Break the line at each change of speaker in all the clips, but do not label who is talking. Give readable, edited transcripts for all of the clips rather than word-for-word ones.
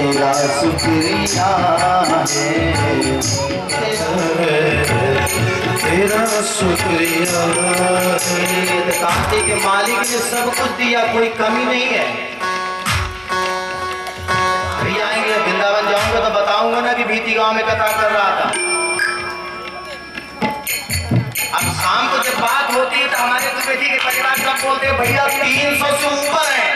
तेरा शुक्रिया है, तेरा शुक्रिया है। कांटे के मालिक ने सब कुछ दिया, कोई कमी नहीं है। अभी आएंगे वृंदावन जाऊंगा तो बताऊंगा ना कि भीती गांव में कथा कर रहा था। अब शाम को जब बात होती है तो हमारे कमेटी के परिवार सब बोलते हैं भैया 300 से ऊपर है,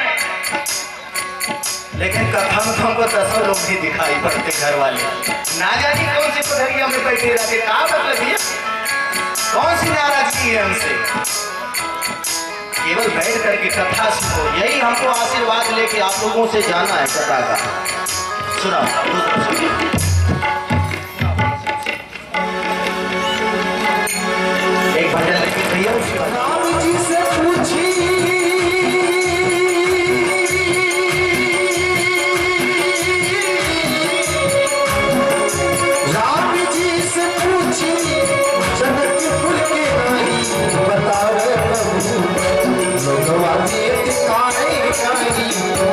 लेकिन कथा में हमको 10 लोग भी दिखाई पड़ते घर वाले। ना जाने कौन सी पथरिया में बैठे रहते, क्या मतलब ये कौन सी नाराजगी है हमसे। केवल बैठ करके कथा सुनो, यही हमको आशीर्वाद लेके आप लोगों से जाना है कथा का। सुना एक भजन लेके भैया राम जी से पूछी, राम जी से पूछी जनकपुर के नारी बतावे प्रभु, भगवानी काहे काली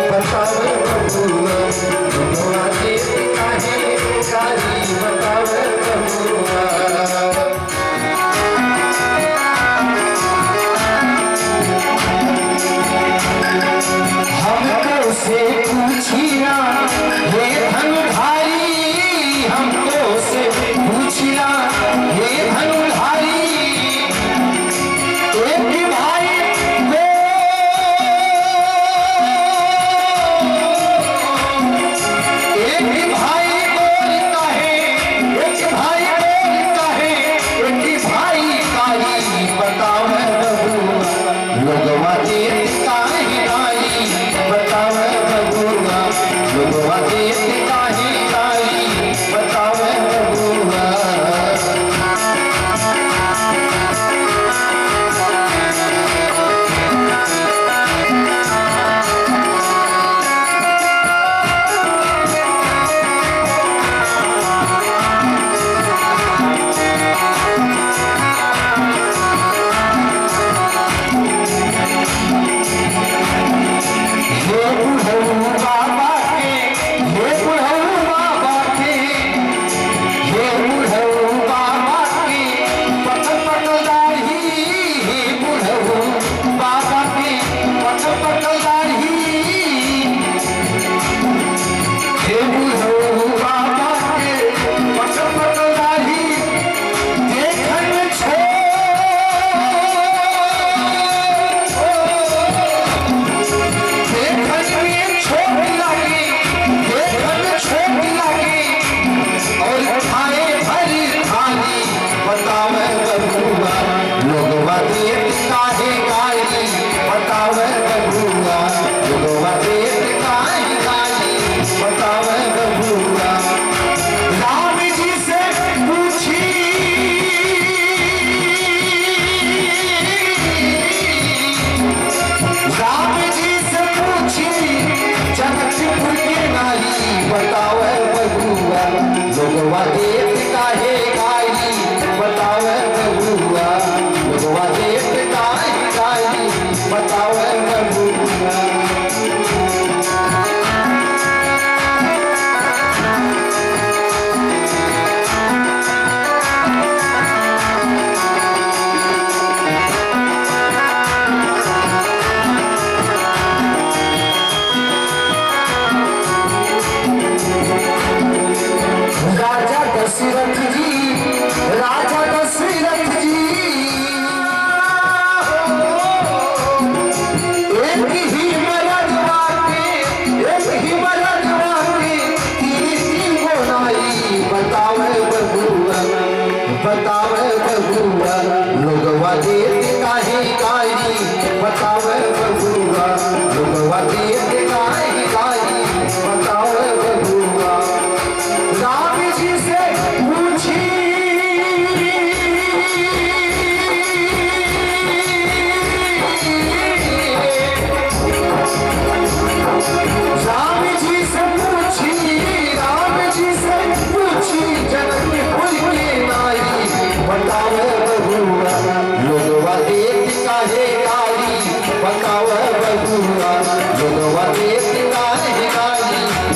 बतावे प्रभु, भगवानी काहे काली बतावे प्रभु। हमको से पूछिया हे धनुधारी, हमको से पूछिया हे धनुधारी, एक भाई को एक भाई बोलता है, एक भाई बोलता है, एक भाई काली बतावे प्रभु, लोगवा देत काहे काली बतावे प्रभु, लोगवा देत काहे काली बतावे प्रभु।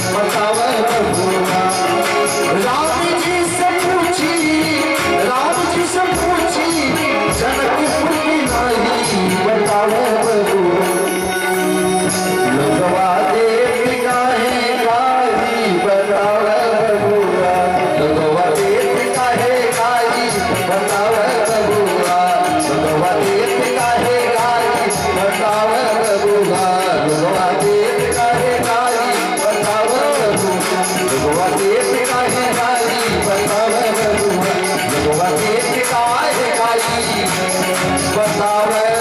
बतावे
Hare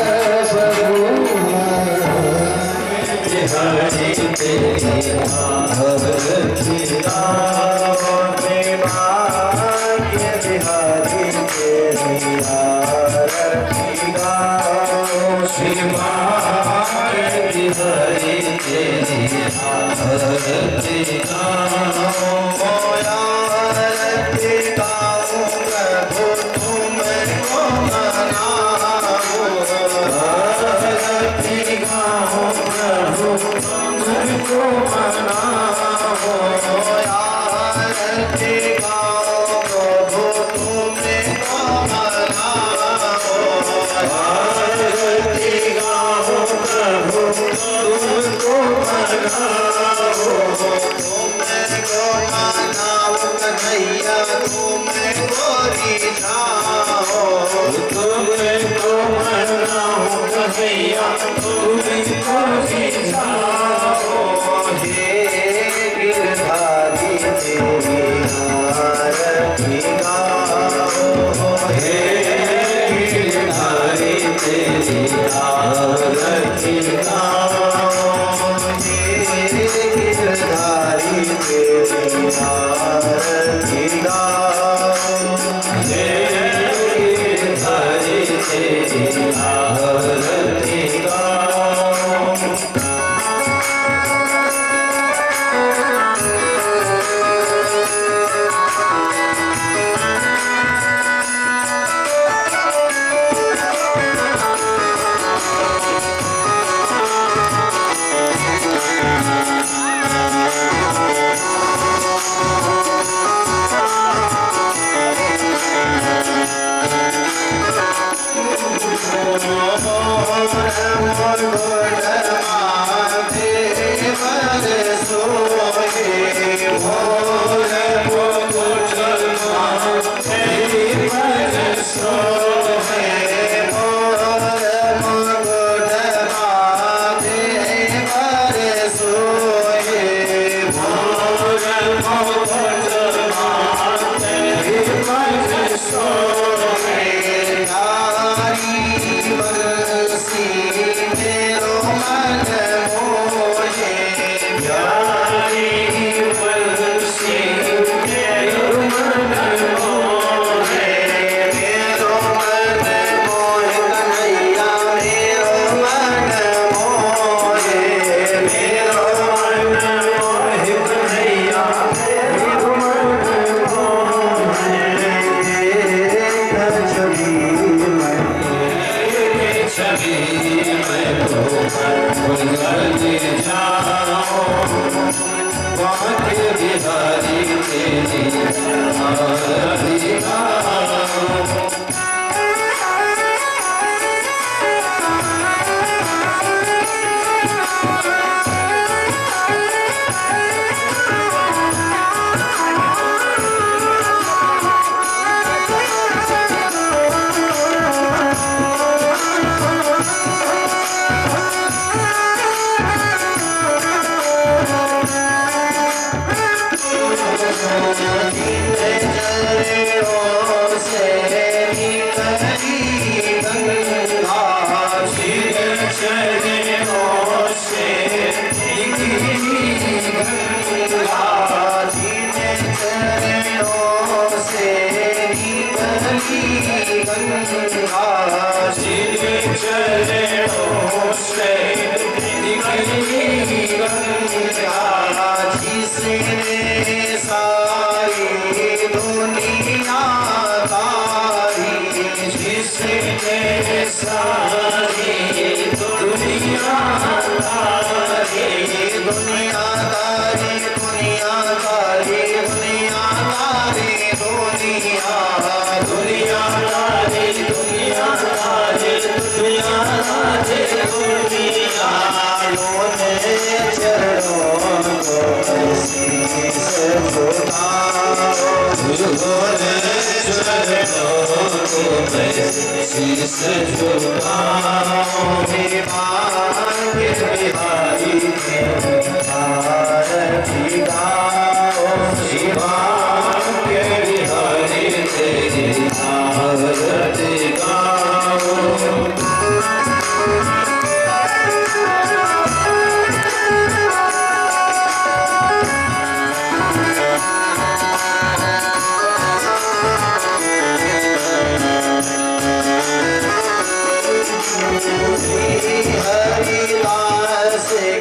हरिदास के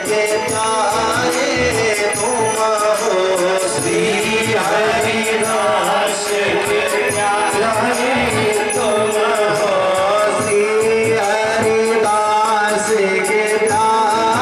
प्यारे तुम हो, श्री हरिदास के प्यारे तुम हो, श्री हरिदास के प्यारे तुम हो, श्री हरिदास के प्यारे तुम हो।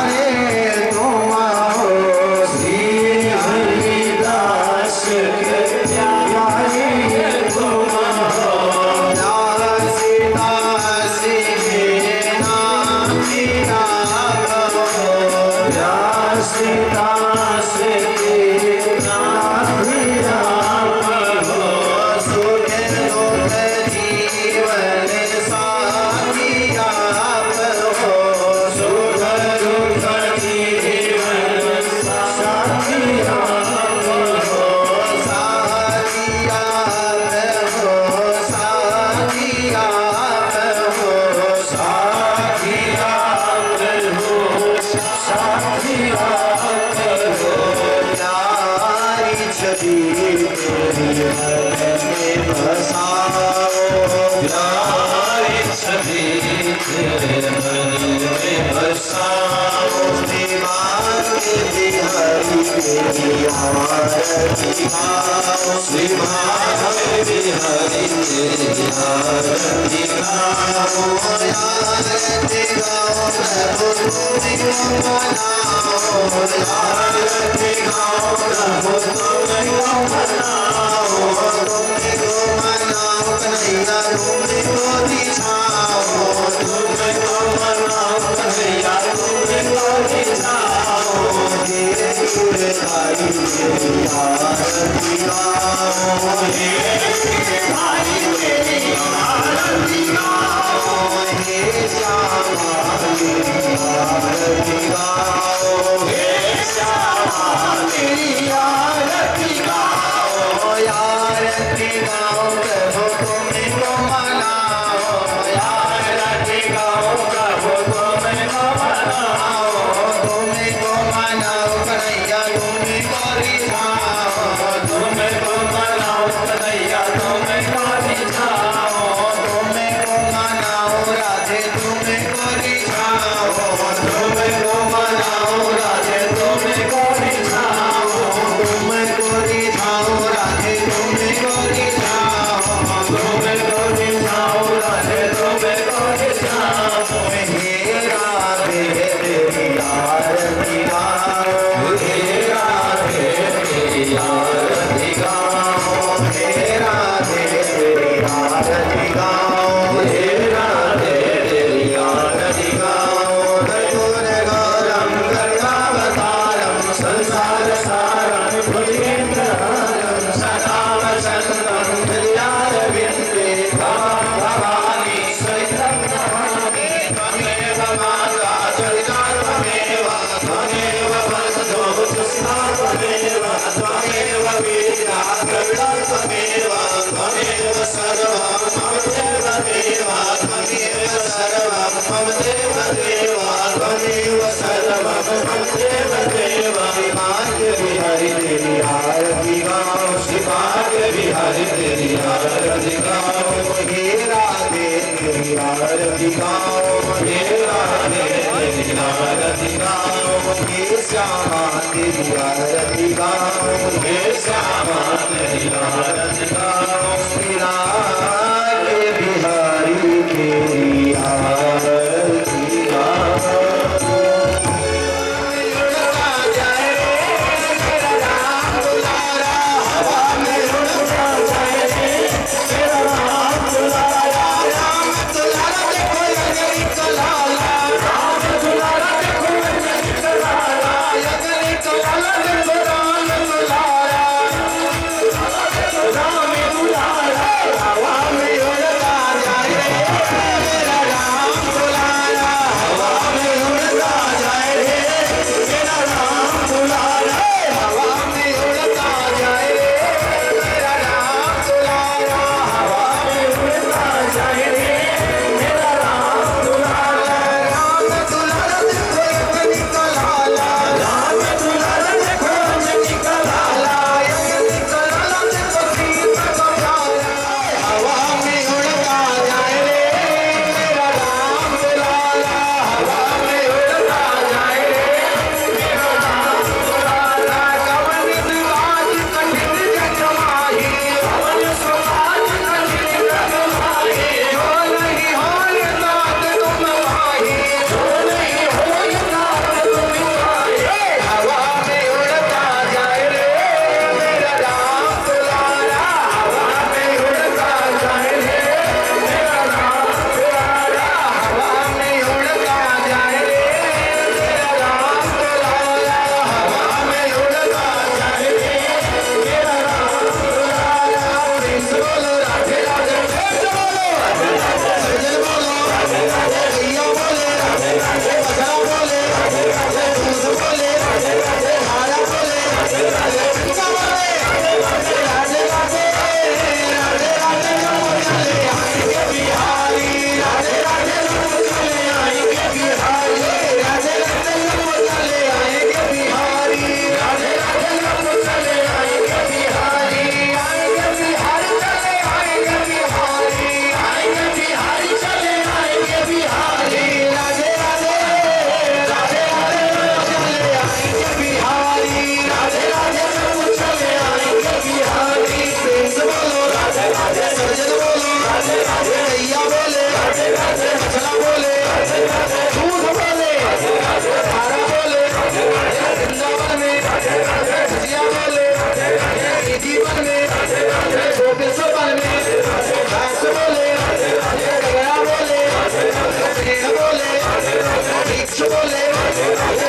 चोले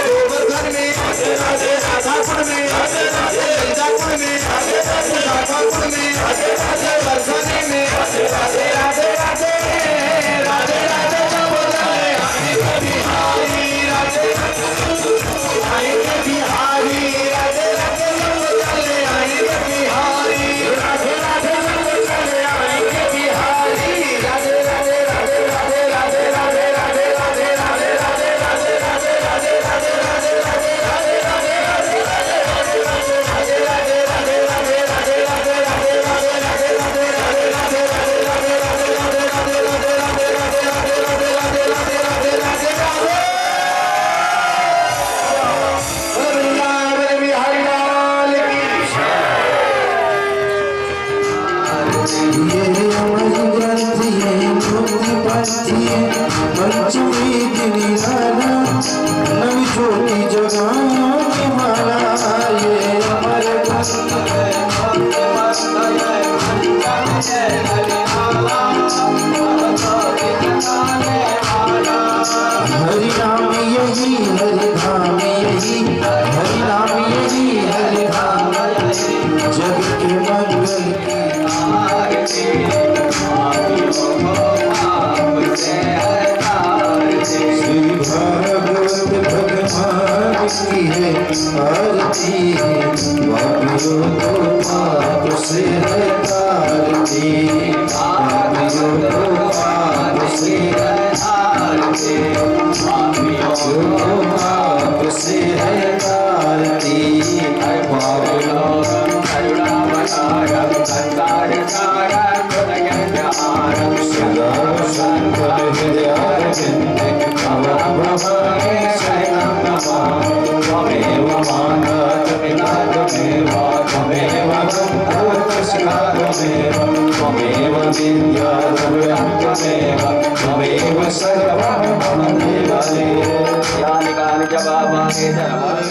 गोवर्धन में राधापुर में मिर्जापुर में राधापुर में वर्धनी में राधे राधे राधे राधे राधे बिहारी राधे आएंगे बिहारी राधे राधे चले आएंगे बिहारी राधे राधे चले आएंगे बिहारी राधे राधे राधे राधे राधे राधे राधे राधे राधे राधे राधे राधे राधे राधे राधे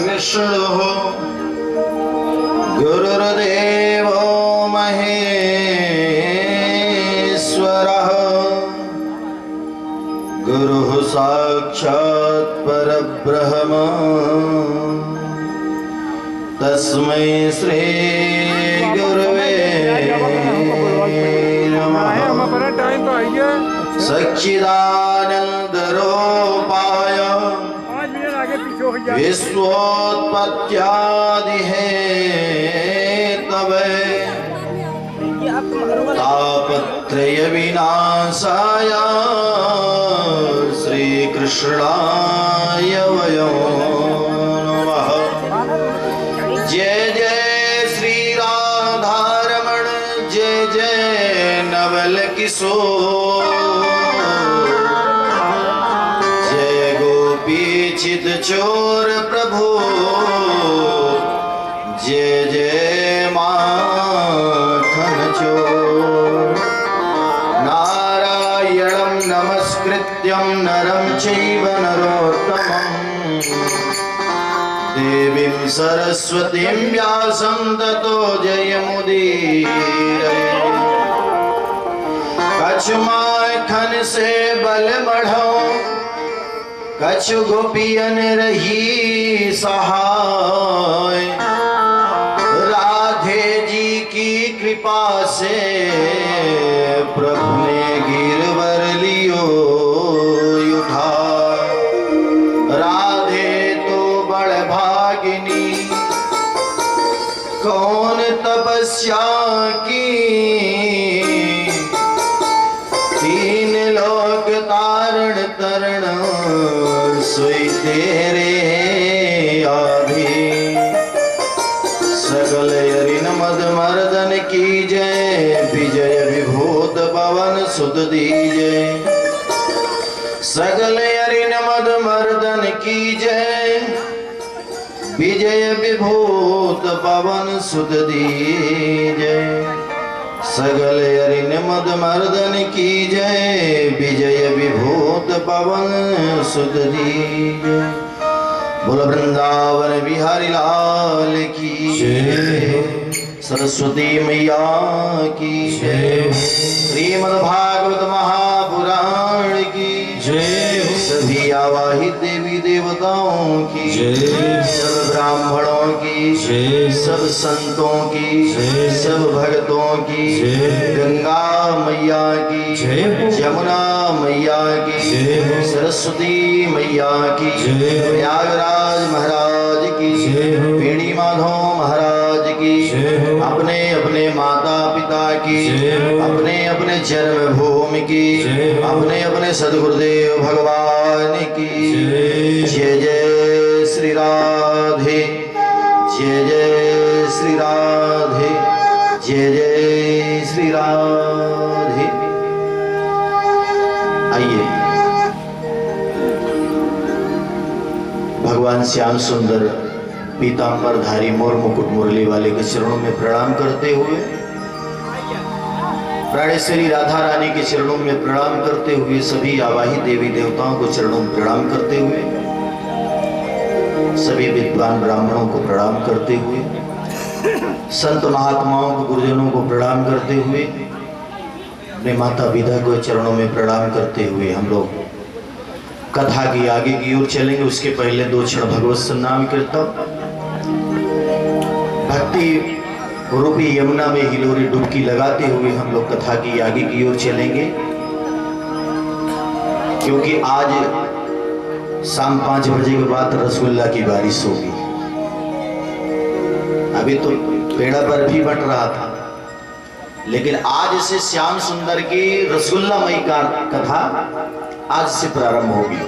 विष्णु गुरुर्देव महेश्वरः गुरुः साक्षात् परब्रह्म तस्मै श्री गुरुवे नमः सच्चिदानंद रूपाय विश्वोत्पत्त्यादि हेतवे तापत्रय विनाशाय श्री कृष्णाय वयं नमः। जय जय श्री राधारमण जय जय नवल किशोर चित चोर प्रभु जय जय माखन चोर नारायणं नमस्कृत्यं नरं चैव नरोत्तमं देवीं सरस्वतीं व्यासं ततो जयमुदीरये। कछ माखन से बल बढ़ो कछ गोपियन रही सहाय राधे जी की कृपा से प्रभु ने गिरवर लियो उठा। राधे तो बड़ भागिनी कौन तपस्या की तीन लोक तारण तरण सोई तेरे आधे सकल हरिन मद मर्दन की जय विजय विभूत पवन सुत दीजय। सकल हरिन मद मर्दन की जय विजय विभूत पवन सुत दीजय। सगल हरिन मद मर्दन की जय विजय विभूत पवन सुत दीजय। बोल वृंदावन बिहारी लाल की जय सरस्वती मैया की जय श्रीमद् भागवत महापुराण की जय। सभी आवाहित देवी देवताओं की, सब ब्राह्मणों की, सब संतों की, सब भक्तों की, गंगा मैया की, यमुना मैया की, सरस्वती मैया की, प्रयागराज महाराज की, बेणी माधव महाराज की, अपने अपने माता पिता की, अपने अपने जन्मभूमि की, अपने अपने सद्गुरुदेव भगवान की। जय जय श्री राधे, जय जय श्री राधे, जय जय श्री राधे। आइए भगवान श्याम सुंदर पीतांबरधारी मोर मुकुट मुरली वाले के चरणों में प्रणाम करते हुए, प्राणेश्वरी राधा रानी के चरणों में प्रणाम करते हुए, सभी आवाहित देवी देवताओं को चरणों में प्रणाम करते हुए, सभी विद्वान ब्राह्मणों को प्रणाम करते हुए, संत महात्माओं को गुरुजनों को प्रणाम करते हुए, अपने माता पिता को चरणों में प्रणाम करते हुए हम लोग कथा की आगे की ओर चलेंगे। उसके पहले 2 क्षण भगवत सन्नाम कीर्तन, भक्ति रूपी यमुना में हिलोरी डुबकी लगाते हुए हम लोग कथा की आगे की ओर चलेंगे, क्योंकि आज शाम 5 बजे के बाद रसगुल्ला की बारिश होगी। अभी तो पेड़ा पर भी बट रहा था, लेकिन आज से श्याम सुंदर की रसगुल्ला मई का कथा आज से प्रारंभ होगी।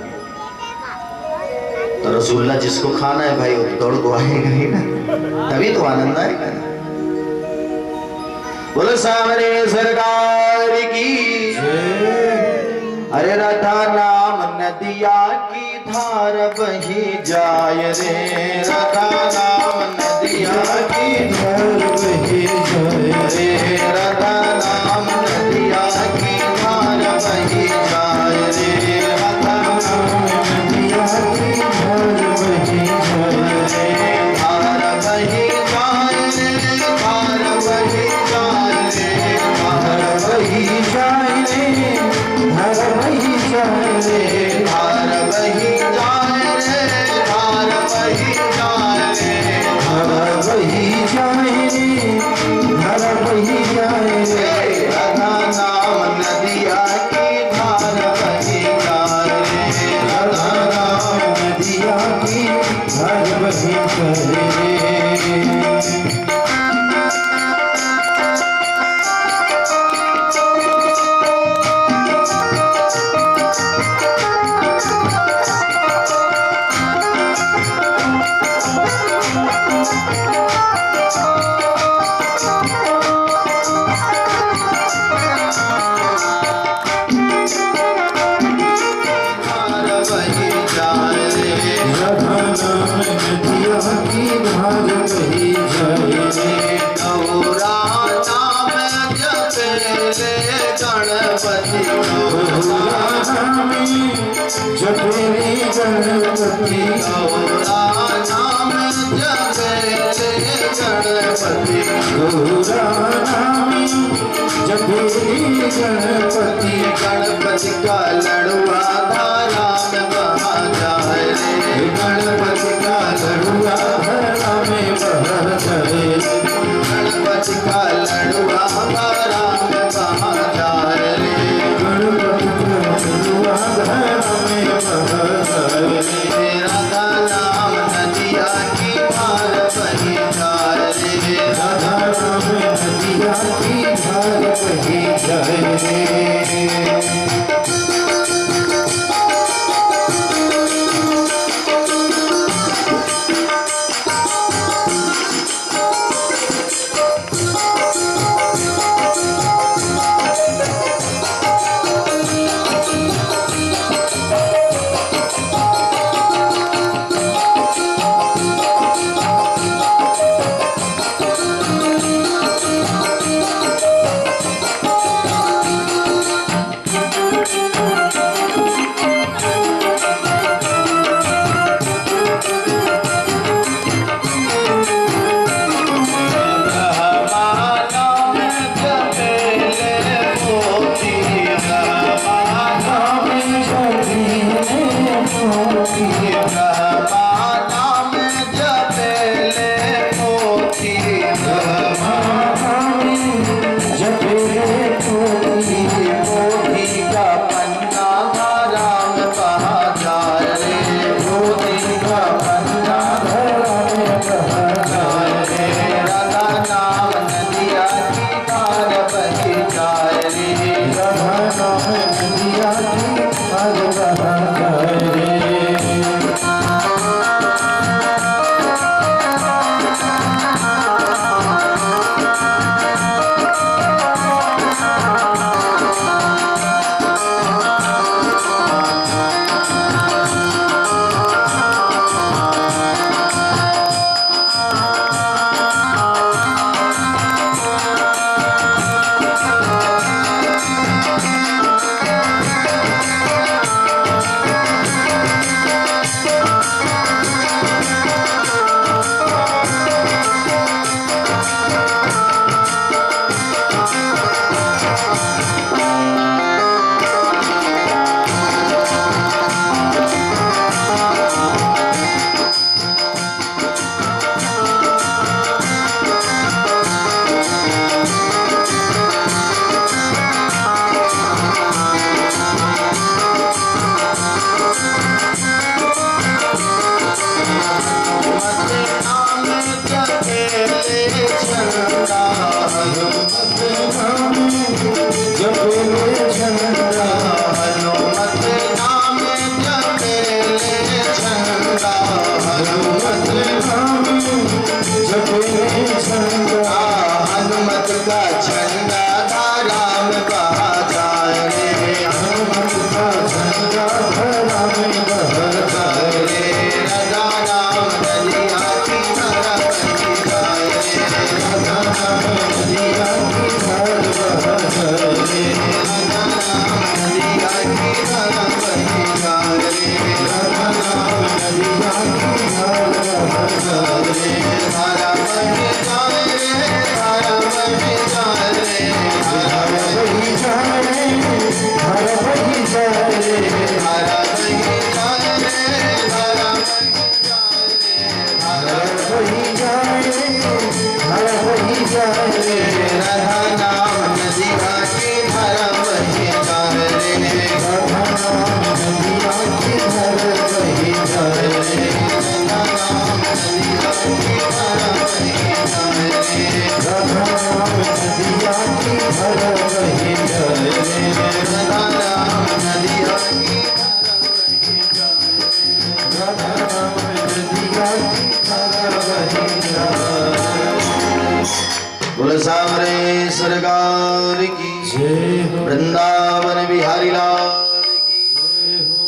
तो रसगुल्ला जिसको खाना है भाई वो दौड़ को आएगा ही ना, तभी तो आनंद आएगा। बोलो सामने सरकार की, अरे राधा नाम नदिया की धार बही जाए रे, राधा नाम नदिया की धार बही जाए रे, राधा नाम नदिया की धार बही जाए रे, राधा नाम नदिया की धार बही जाए रे, धार बही जाए रे, धार बही जाए रे, धार बही जाए रे, धार बही जाए रे, धार बही जाए रे, धार बही जाए रे, धार बही जाए रे, धार बही जाए रे, राधा नाम नदिया की धार बही जाए रे, राधा नाम नदिया की धार बही जाए रे। जपेरे गणपति गौरा नाम जपेरे गणपति, गौरा नाम जपेरे गणपति, गणपति का लड़ुआ धारा में बहा जाए रे, गणपति का लड़ुआ धारा में बहा जाए, गणपति का लड़ुआ धारा में बहा जाए रे, गणपति का लड़ुआ धारा में बहा जाए रे, राधा नाम नदिया की धार बही जाए रे, राधा नाम नदिया की धार बही जाए रे। सावरे सरकार की वृंदावन बिहारी लाल की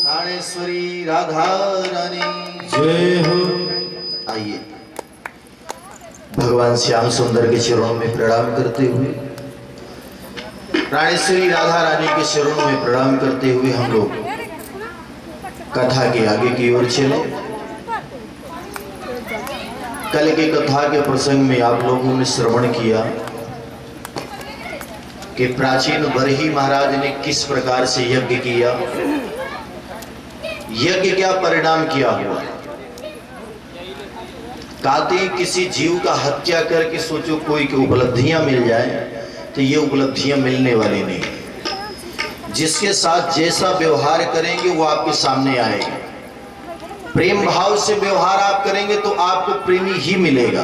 प्राणेश्वरी राधा रानी जय हो। आइए भगवान श्याम सुंदर के चरणों में प्रणाम करते हुए, प्राणेश्वरी राधा रानी के चरणों में प्रणाम करते हुए हम लोग कथा के आगे की ओर चले। कल की कथा के प्रसंग में आप लोगों ने श्रवण किया कि प्राचीन बरही महाराज ने किस प्रकार से यज्ञ किया, यज्ञ क्या परिणाम किया हुआ। कहते किसी जीव का हत्या करके सोचो कोई की उपलब्धियां मिल जाए, तो ये उपलब्धियां मिलने वाली नहीं। जिसके साथ जैसा व्यवहार करेंगे वो आपके सामने आएगा। प्रेम भाव से व्यवहार आप करेंगे तो आपको प्रेमी ही मिलेगा।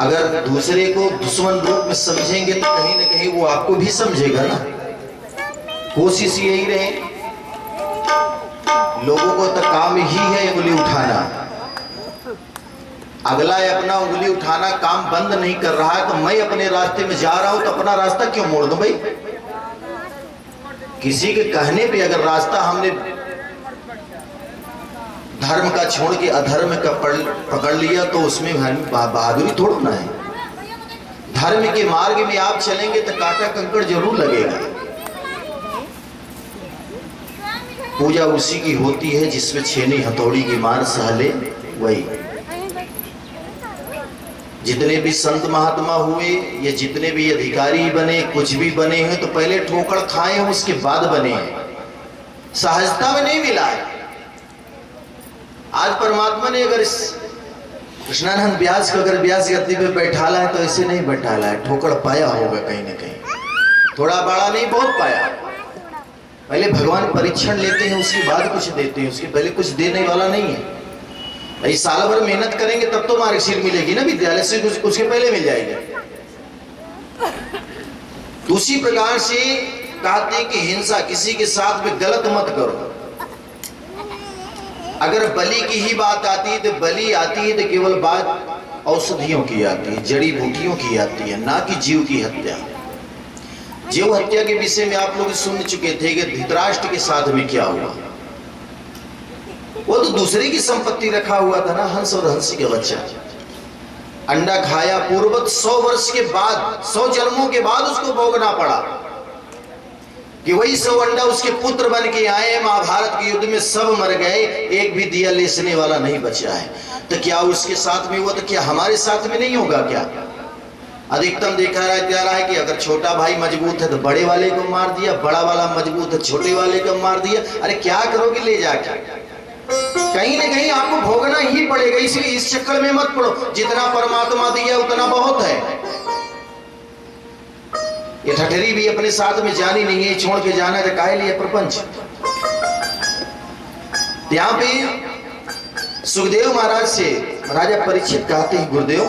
अगर दूसरे को दुश्मन रूप में समझेंगे तो कहीं ना कहीं वो आपको भी समझेगा ना। कोशिश यही रहे, लोगों को तो काम ही है उंगली उठाना। अगला अपना उंगली उठाना काम बंद नहीं कर रहा है, तो मैं अपने रास्ते में जा रहा हूं तो अपना रास्ता क्यों मोड़ दूं भाई। किसी के कहने पे अगर रास्ता हमने धर्म का छोड़ के अधर्म का पकड़ लिया तो उसमें बहादुरी थोड़ा ना है। धर्म के मार्ग में आप चलेंगे तो कांटा कंकड़ जरूर लगेगा। पूजा उसी की होती है जिसमें छेनी हथौड़ी की मार सहले वही। जितने भी संत महात्मा हुए या जितने भी अधिकारी बने, कुछ भी बने हैं तो पहले ठोकर खाए हैं उसके बाद बने हैं। सहजता में नहीं मिला है। आज परमात्मा ने अगर इस कृष्णानंद व्यास को अगर व्यास गद्दी पे बैठाला है तो ऐसे नहीं बैठाला है, ठोकर पाया होगा कहीं ना कहीं, थोड़ा बड़ा नहीं बहुत पाया। पहले भगवान परीक्षण लेते हैं, उसके बाद कुछ देते हैं, उसके पहले कुछ देने वाला नहीं है। भाई साल भर मेहनत करेंगे तब तो मार्कशीट मिलेगी ना विद्यालय से, उसके पहले मिल जाएगी। तो उसी प्रकार से कहते हैं कि हिंसा किसी के साथ में गलत मत करो। अगर बलि की ही बात आती है तो बलि आती है तो केवल बात औषधियों की आती है, जड़ी बूटियों की आती है, ना कि जीव की हत्या। जीव हत्या के विषय में आप लोग सुन चुके थे कि धृतराष्ट्र के साथ में क्या हुआ। वो तो दूसरे की संपत्ति रखा हुआ था ना, हंस और हंसी का बच्चा। अंडा खाया पूर्वत 100 वर्ष के बाद, 100 जन्मों के बाद उसको भोगना पड़ा कि वही 100 अंडा उसके पुत्र बन के आए। महाभारत के युद्ध में सब मर गए, एक भी दिया लेसने वाला नहीं बचा है। तो क्या उसके साथ में हुआ तो क्या हमारे साथ में नहीं होगा क्या? अधिकतम देखा जा रहा है कि अगर छोटा भाई मजबूत है तो बड़े वाले को मार दिया, बड़ा वाला मजबूत है छोटे वाले को मार दिया। अरे क्या करोगे ले जाके? कहीं ना कहीं आपको भोगना ही पड़ेगा। इसलिए इस चक्कर में मत पड़ो, जितना परमात्मा दिया उतना बहुत है। ये ठठरी भी अपने साथ में जानी नहीं है, छोड़ के जाना है काहे लिए प्रपंच। यहाँ पे सुखदेव महाराज से राजा परीक्षित कहते हैं, गुरुदेव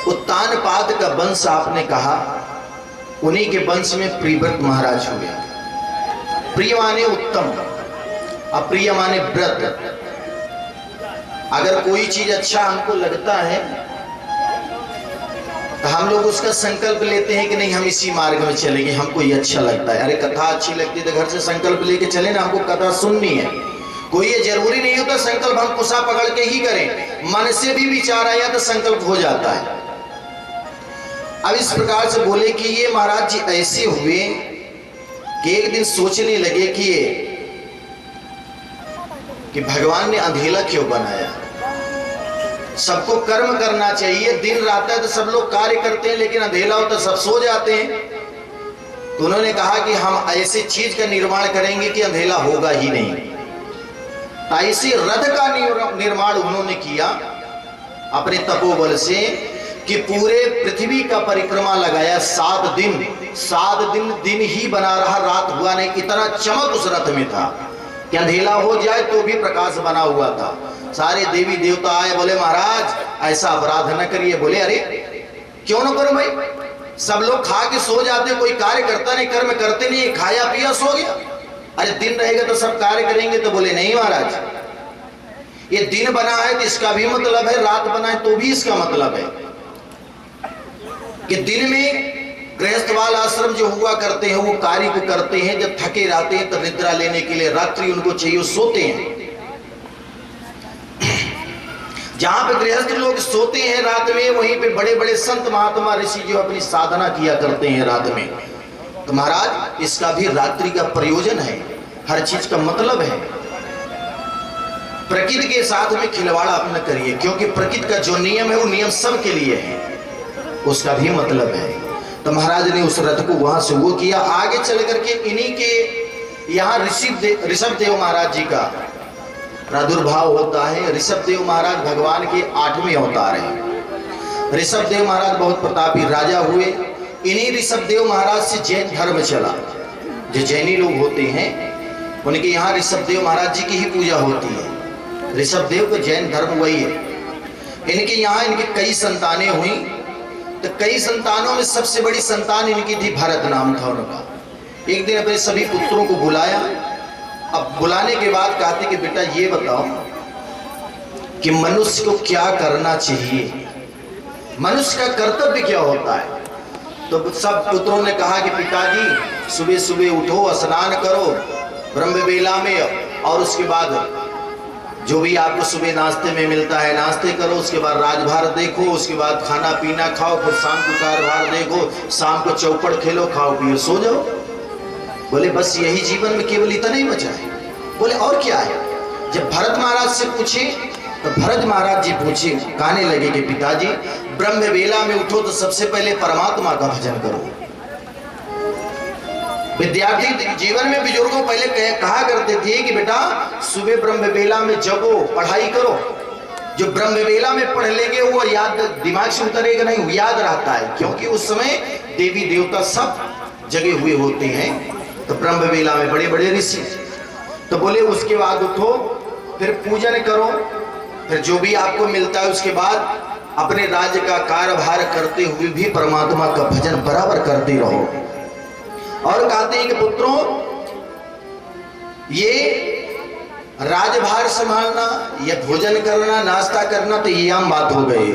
उत्तानपाद का वंश आपने कहा, उन्हीं के वंश में प्रियव्रत महाराज हुए। प्रिय माने उत्तम, अप्रिय माने व्रत। अगर कोई चीज अच्छा हमको लगता है तो हम लोग उसका संकल्प लेते हैं कि नहीं हम इसी मार्ग में चलेंगे, हमको ये अच्छा लगता है। अरे कथा अच्छी लगती है तो घर से संकल्प लेके चले ना, हमको कथा सुननी है। कोई ये जरूरी नहीं होता संकल्प हम कुसा पकड़ के ही करें, मन से भी विचार आया तो संकल्प हो जाता है। अब इस प्रकार से बोले कि ये महाराज जी ऐसे हुए कि एक दिन सोचने लगे कि भगवान ने अंधेला क्यों बनाया। सबको कर्म करना चाहिए, दिन रात है तो सब लोग कार्य करते हैं, लेकिन अंधेला होता सब सो जाते हैं। तो उन्होंने कहा कि हम ऐसी चीज का निर्माण करेंगे कि अंधेला होगा ही नहीं। ऐसे रथ का निर्माण उन्होंने किया अपने तपोबल से कि पूरे पृथ्वी का परिक्रमा लगाया 7 दिन। 7 दिन दिन ही बना रहा, रात हुआ नहीं। इतना चमक उस रथ में था कि अंधेला हो जाए तो भी प्रकाश बना हुआ था। सारे देवी देवता आए, बोले महाराज ऐसा अपराध न करिए। बोले अरे क्यों न करो भाई, सब लोग खा के सो जाते, कोई कार्य करता नहीं, कर्म करते नहीं, खाया पिया सो गया। अरे दिन रहेगा तो सब कार्य करेंगे। तो बोले नहीं महाराज, ये दिन बना है तो इसका भी मतलब है, रात बना है तो भी इसका मतलब है कि दिन में गृहस्थ वाला आश्रम जो हुआ करते हैं वो कार्य को करते हैं, जब थके रहते हैं तो निद्रा लेने के लिए रात्रि उनको चाहिए, सोते हैं। जहां पे गृहस्थ लोग सोते हैं रात में, वहीं पे बड़े बड़े संत महात्मा ऋषि जो अपनी साधना किया करते हैं रात में। तो महाराज इसका भी रात्रि का प्रयोजन है, हर चीज का मतलब है। प्रकृति के साथ में खिलवाड़ आप न करिए, क्योंकि प्रकृति का जो नियम है वो नियम सबके लिए है, उसका भी मतलब है। तो महाराज ने उस रथ को वहां से वो किया। आगे चल करके इन्हीं के यहाँ ऋषभ देव महाराज जी का प्रादुर्भाव होता है। ऋषभ देव महाराज भगवान के 8वें अवतार हैं। ऋषभ देव महाराज बहुत प्रतापी राजा हुए। इन्हीं ऋषभ देव महाराज से जैन धर्म चला। जो जैनी लोग होते हैं उनके यहाँ ऋषभ देव महाराज जी की ही पूजा होती है। ऋषभ देव का जैन धर्म वही है। इनके यहाँ इनकी कई संतानें हुई। तो कई संतानों में सबसे बड़ी संतान इनकी थी, भरत नाम था उनका। एक दिन अपने सभी पुत्रों को बुलाया। अब बुलाने के बाद कहते कि बेटा ये बताओ कि मनुष्य को क्या करना चाहिए, मनुष्य का कर्तव्य क्या होता है। तो सब पुत्रों ने कहा कि पिताजी सुबह सुबह उठो, स्नान करो ब्रह्म बेला में, और उसके बाद जो भी आपको सुबह नाश्ते में मिलता है नाश्ते करो, उसके बाद राजभार देखो, उसके बाद खाना पीना खाओ, फिर शाम को कारभार देखो, शाम को चौपड़ खेलो, खाओ पियो सो जाओ। बोले बस यही जीवन में केवल इतना ही बचा है। बोले और क्या है। जब भरत महाराज से पूछे तो भरत महाराज जी पूछे, कहने लगे कि पिताजी ब्रह्म बेला में उठो तो सबसे पहले परमात्मा का भजन करो। विद्यार्थी जीवन में बुजुर्गों पहले कहा करते थे कि बेटा सुबह ब्रह्म बेला में जगो, पढ़ाई करो। जो ब्रह्म बेला में पढ़ लेंगे वो याद दिमाग से उतरेगा नहीं, वो याद रहता है, क्योंकि उस समय देवी देवता सब जगे हुए होते हैं। तो ब्रह्म बेला में बड़े बड़े ऋषि, तो बोले उसके बाद उठो, फिर पूजन करो, फिर जो भी आपको मिलता है उसके बाद अपने राज्य का कार्यभार करते हुए भी परमात्मा का भजन बराबर करते रहो। और कहते हैं कि पुत्रों, ये राजभार संभालना या भोजन करना, नाश्ता करना तो ये आम बात हो गई।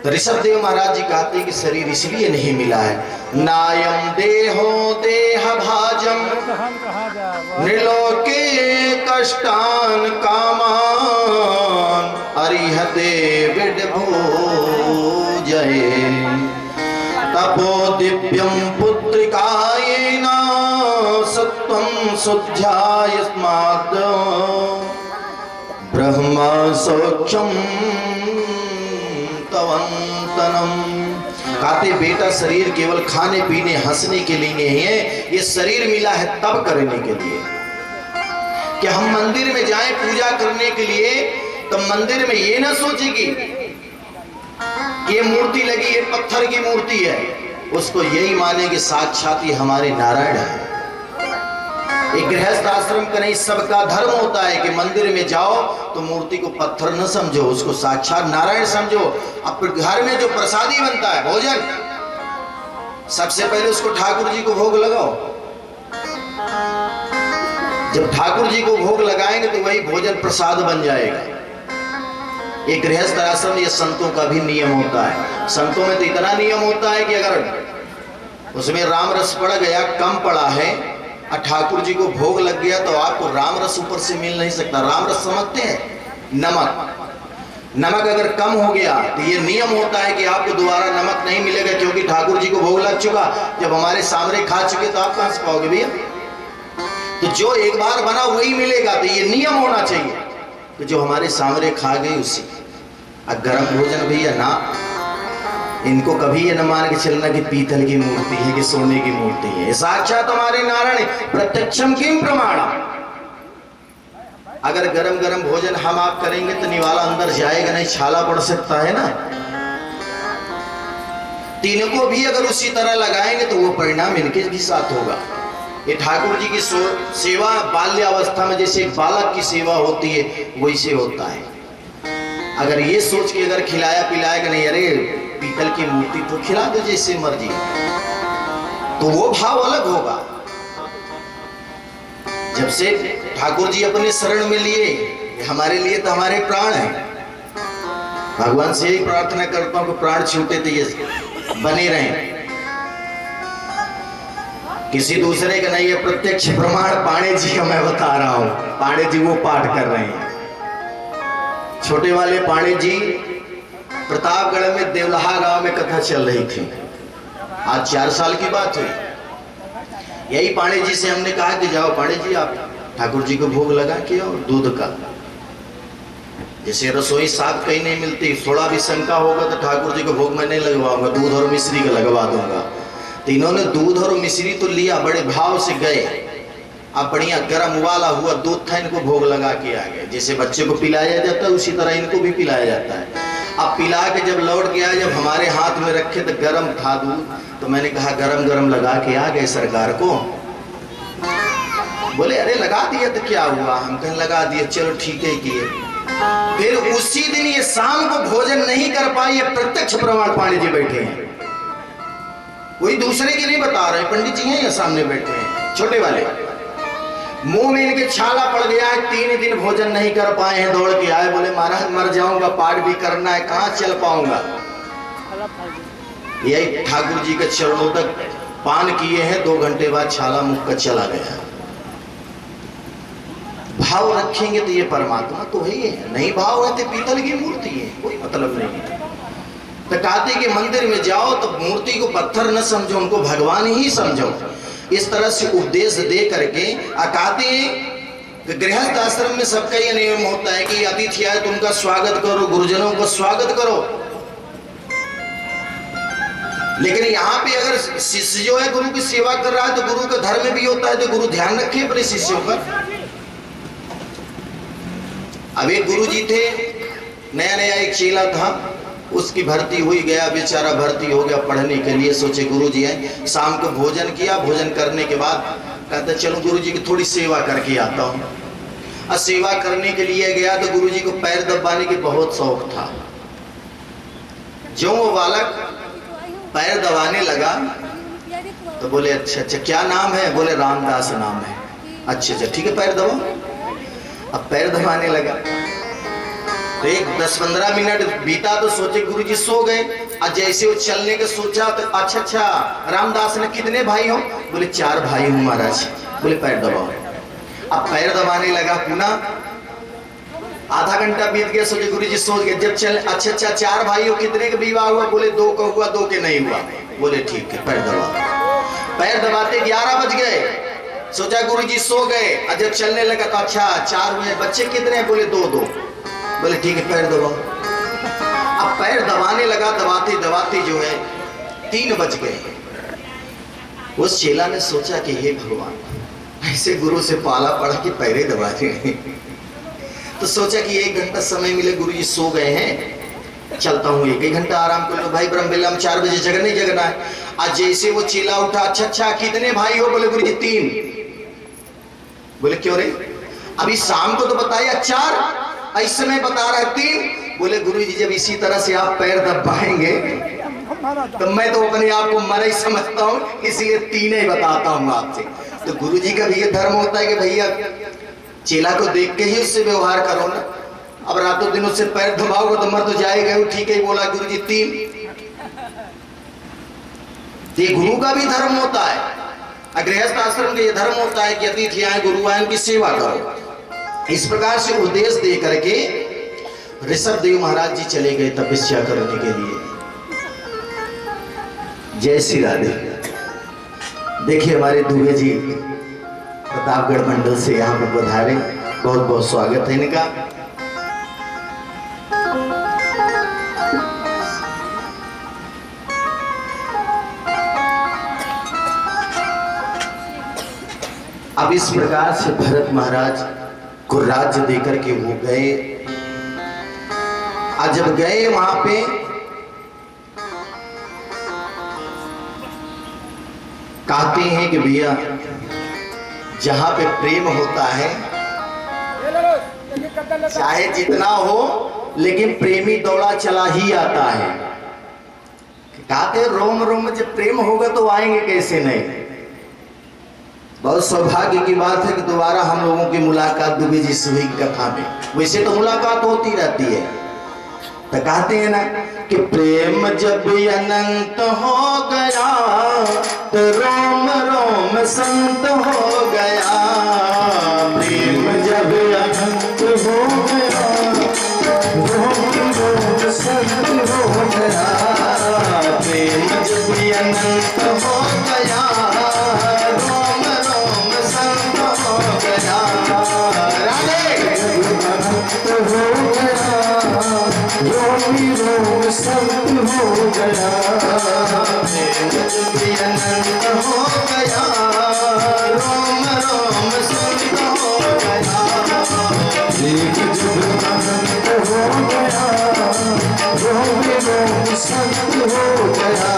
तो ऋषभदेव महाराज जी कहते हैं कि शरीर इसलिए नहीं मिला है, नायम देहो देह भाजम निलोके कष्टान कामान अरिहते विडभूजये तपो दिव्यम पुत्रिकायेन सत्वं शुद्ध्यायस्मात् ब्रह्म सौख्यम तवंतनम। कहते बेटा शरीर केवल खाने पीने हंसने के लिए नहीं है, ये शरीर मिला है तब करने के लिए कि हम मंदिर में जाएं पूजा करने के लिए, तो मंदिर में ये ना सोचे कि ये मूर्ति लगी, ये पत्थर की मूर्ति है, उसको यही माने कि साक्षात ये हमारे नारायण है। एक गृहस्थ आश्रम का नहीं, सबका धर्म होता है कि मंदिर में जाओ तो मूर्ति को पत्थर न समझो, उसको साक्षात नारायण समझो। अब घर में जो प्रसादी बनता है भोजन, सबसे पहले उसको ठाकुर जी को भोग लगाओ। जब ठाकुर जी को भोग लगाएंगे तो वही भोजन प्रसाद बन जाएगा। एक गृहस्थ आश्रम, ये संतों का भी नियम होता है। संतों में तो इतना नियम होता है कि अगर उसमें राम रस पड़ गया, कम पड़ा है और ठाकुर जी को भोग लग गया, तो आपको राम रस ऊपर से मिल नहीं सकता। राम रस समझते हैं? नमक अगर कम हो गया तो ये नियम होता है कि आपको दोबारा नमक नहीं मिलेगा, क्योंकि ठाकुर जी को भोग लग चुका। जब हमारे सामने खा चुके तो आप कहां से पाओगे भैया? तो जो एक बार बना वही मिलेगा, तो ये नियम होना चाहिए कि जो हमारे सामने खा गए उसी। अब गर्म भोजन भैया ना, इनको कभी ये न मान के चलना कि पीतल की मूर्ति है कि सोने की मूर्ति है। साक्षात हमारे नारायण प्रत्यक्षम किम प्रमाणम। अगर गरम गरम भोजन हम आप करेंगे तो निवाला अंदर जाएगा नहीं, छाला पड़ सकता है ना। तीनों को भी अगर उसी तरह लगाएंगे तो वो परिणाम इनके भी साथ होगा। ये ठाकुर जी की सेवा बाल्यावस्था में जैसे एक बालक की सेवा होती है वैसे होता है। अगर ये सोच के अगर खिलाया पिलाएगा नहीं, अरे पीतल की मूर्ति तो खिला दो जैसे मर्जी, तो वो भाव अलग होगा। जब से ठाकुर जी अपने शरण में लिए, हमारे लिए तो हमारे प्राण है। भगवान से ही प्रार्थना करता हूं कि प्राण छूटे तो ये बने रहें, किसी दूसरे का नहीं है। प्रत्यक्ष प्रमाण पांडे जी का मैं बता रहा हूं। पांडे जी वो पाठ कर रहे हैं, छोटे वाले पांडे जी। प्रतापगढ़ में देवलहा गांव में कथा चल रही थी, आज 4 साल की बात हुई। यही पांडे जी से हमने कहा कि जाओ पांडे जी आप ठाकुर जी को भोग लगा के और दूध का, जैसे रसोई साथ कहीं नहीं मिलती, थोड़ा भी शंका होगा तो ठाकुर जी को भोग मैं नहीं लगवाऊंगा, दूध और मिश्री का लगवा दूंगा। तो इन्होंने दूध और मिश्री तो लिया, बड़े भाव से गए। अब बढ़िया गर्म उबाला हुआ दूध था, इनको भोग लगा के आ गए। जैसे बच्चे को पिलाया जाता है उसी तरह इनको भी पिलाया जाता है। अब पिला के जब लौट गया, जब हमारे हाथ में रखे तो गर्म था दूध, तो मैंने कहा गरम गरम लगा के आ गए सरकार को। बोले अरे लगा दिया तो क्या हुआ? हम कहें लगा दिए, चलो ठीक है किए। फिर उसी दिन ये शाम को भोजन नहीं कर पाए, ये प्रत्यक्ष प्रमाण पांडे जी बैठे हैं, कोई दूसरे के नहीं बता रहे, पंडित जी हैं या सामने बैठे हैं छोटे वाले। मुंह में इनके छाला पड़ गया है, 3 दिन भोजन नहीं कर पाए हैं, दौड़ के आए, बोले महाराज मर जाऊंगा, पाठ भी करना है, कहां चल पाऊंगा। यही ठाकुर जी के चरणों तक पान किए हैं, 2 घंटे बाद छाला मुख का चला गया। भाव रखेंगे तो ये परमात्मा तो है ही है, नहीं भाव है तो पीतल की मूर्ति है, कोई मतलब नहीं है। तो कहते कि मंदिर में जाओ तो मूर्ति को पत्थर न समझो, उनको भगवान ही समझो। इस तरह से उपदेश दे करके कहते गृहस्थ आश्रम में सबका ये नियम होता है कि अतिथि आए तो उनका स्वागत करो, गुरुजनों को स्वागत करो। लेकिन यहाँ पे अगर शिष्य जो है गुरु की सेवा कर रहा है तो गुरु का धर्म भी होता है, तो गुरु ध्यान रखे अपने शिष्यों का। अब एक गुरु जी थे, नया नया एक चेला था, उसकी भर्ती हुई, गया बेचारा भर्ती हो गया पढ़ने के लिए। सोचे गुरु जी है, शाम को भोजन किया, भोजन करने के बाद कहते चलो गुरु जी की थोड़ी सेवा करके आता हूँ। और सेवा करने के लिए गया तो गुरु जी को पैर दबाने की बहुत शौक था। जो वो बालक पैर दबाने लगा तो बोले अच्छा अच्छा क्या नाम है? बोले रामदास नाम है। अच्छा अच्छा ठीक है पैर दबाओ। अब पैर दबाने लगा तो एक 10-15 मिनट बीता तो सोचे गुरु जी सो गए। और जैसे वो चलने का सोचा तो अच्छा अच्छा रामदास ने कितने भाई हो? बोले 4 भाई हूँ महाराज। बोले पैर दबाओ। अब पैर दबाने लगा, पुनः आधा घंटा बीत गया, सोचे गुरु जी सो गए। जब चल अच्छा अच्छा 4 भाई हो, कितने का विवाह हुआ? बोले 2 का हुआ, 2 के नहीं हुआ। बोले ठीक है पैर दबाओ। पैर दबाते 11 बज गए, सोचा गुरु जी सो गए। और जब चलने लगा तो अच्छा 4 हुए, बच्चे कितने हैं? बोले 2। बोले ठीक है पैर दबाओ। अब पैर दबाने लगा, दबाते दबाते जो है 3 बज गए। उस चेला ने सोचा कि हे भगवान, ऐसे गुरु से पाला पड़ा कि पैरे दबा रहे। तो सोचा कि 1 घंटा समय मिले, गुरु जी सो गए हैं, चलता हूँ 1 घंटा आराम कर लो। भाई ब्रह्मवेला में 4 बजे जगह नहीं जगना है। आज जैसे वो चेला उठा, अच्छा अच्छा कितने भाई हो? बोले गुरु जी 3। बोले क्यों रे? अभी शाम को तो बताया 4, इस समय बता रहा है 3। बोले गुरु जी जब इसी तरह से आप पैर दबाएंगे तो मैं तो अपने आप को मरा ही समझता हूँ, इसलिए 3 ही बताता हूँ आपसे। तो गुरु जी का भी ये धर्म होता है कि भैया चेला को देख के ही उससे व्यवहार करो ना। अब रातों दिन उससे पैर दबाओगे तो मर तो जाएगा। ठीक है बोला गुरु जी 3। ये गुरु का भी धर्म होता है, गृहस्थ आश्रम का ये धर्म होता है कि अतिथि आए, गुरु आए, उनकी सेवा करो। इस प्रकार से उपदेश दे करके ऋषभ देव महाराज जी चले गए तपस्या करने के लिए। जय श्री राधे। देखिए हमारे दुबे जी प्रतापगढ़ मंडल से यहाँ पर पधारे, बहुत बहुत स्वागत है इनका। अब इस प्रकार से भरत महाराज को राज्य देकर के वो गए। आज जब गए वहां पे कहते हैं कि भैया जहां पे प्रेम होता है चाहे जितना हो लेकिन प्रेमी दौड़ा चला ही आता है। कहते रोम रोम में जब प्रेम होगा तो आएंगे कैसे नहीं। बहुत सौभाग्य की बात है कि दोबारा हम लोगों की मुलाकात दुबे जी से हुई कथा में। वैसे तो मुलाकात होती रहती है। तो कहते हैं ना कि प्रेम जब अनंत हो गया तो रोम रोम संत हो गया। प्रेम जब अनंत हो गया रोम रोम संत हो गया। प्रेम जब अनंत हो गया रोम रोम संत हो गया। राधे अनंत हो गया रोमी रोम संत हो गया। प्रेम जब अनंत हो गया रोम रोम संत हो गया। प्रेम जब अनंत हो गया रोमी रोम संत हो गया।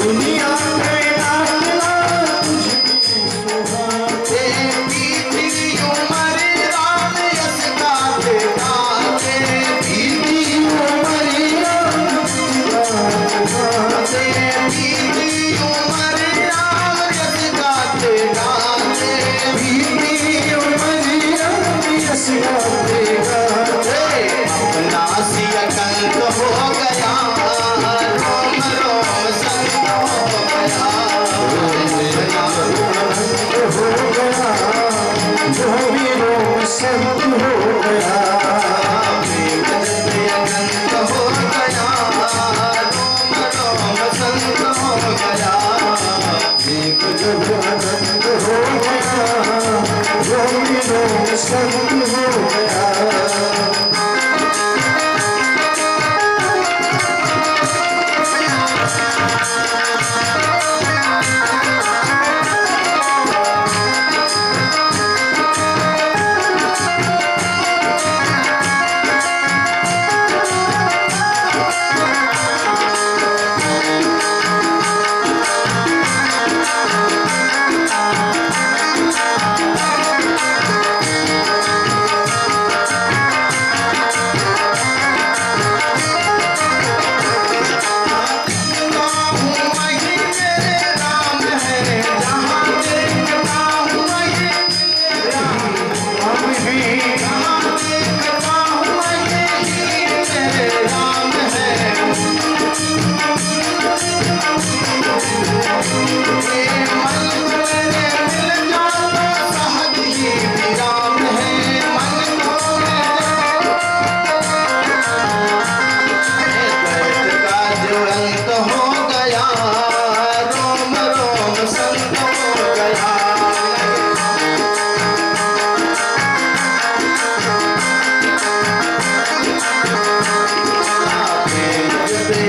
दुनिया में नाचना तुझकी सुहाते, बीती उम्र राम यश गाते गाते, बीती उम्र राम गाते, बीती उम्र राम यश गाते गाते, बीती उम्र राम यश गाते गाते, अपना सिया कंठ हो गया, रोम रोम संत हो गया, हो गया, जो भी रोम संत हो गया, कंठ हो गया, रोम रोम संत हो गया, एक जब आनंद हो गया, जो भी रोम संत हो गया।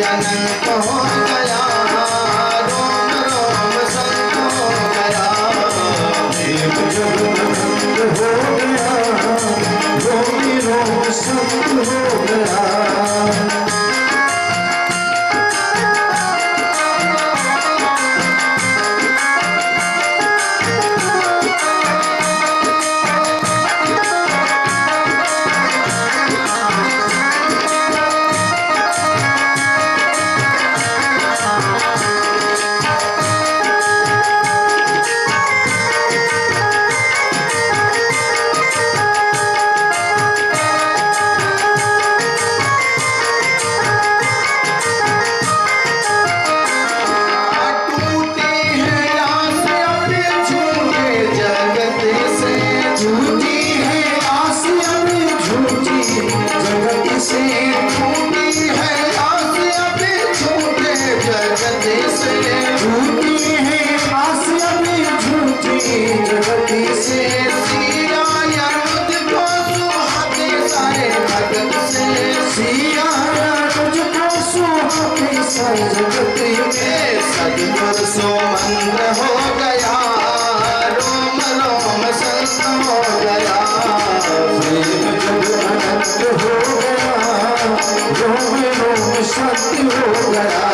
अनंत हो गया, रोम रोम संत हो गया, एक जब आनंद हो गया, रोम रोम संत हो गया। सदगुरु सो मंत्र हो गया, रोम रोम संत हो गया, आनंद हो गया, रोम रोम संत हो गया।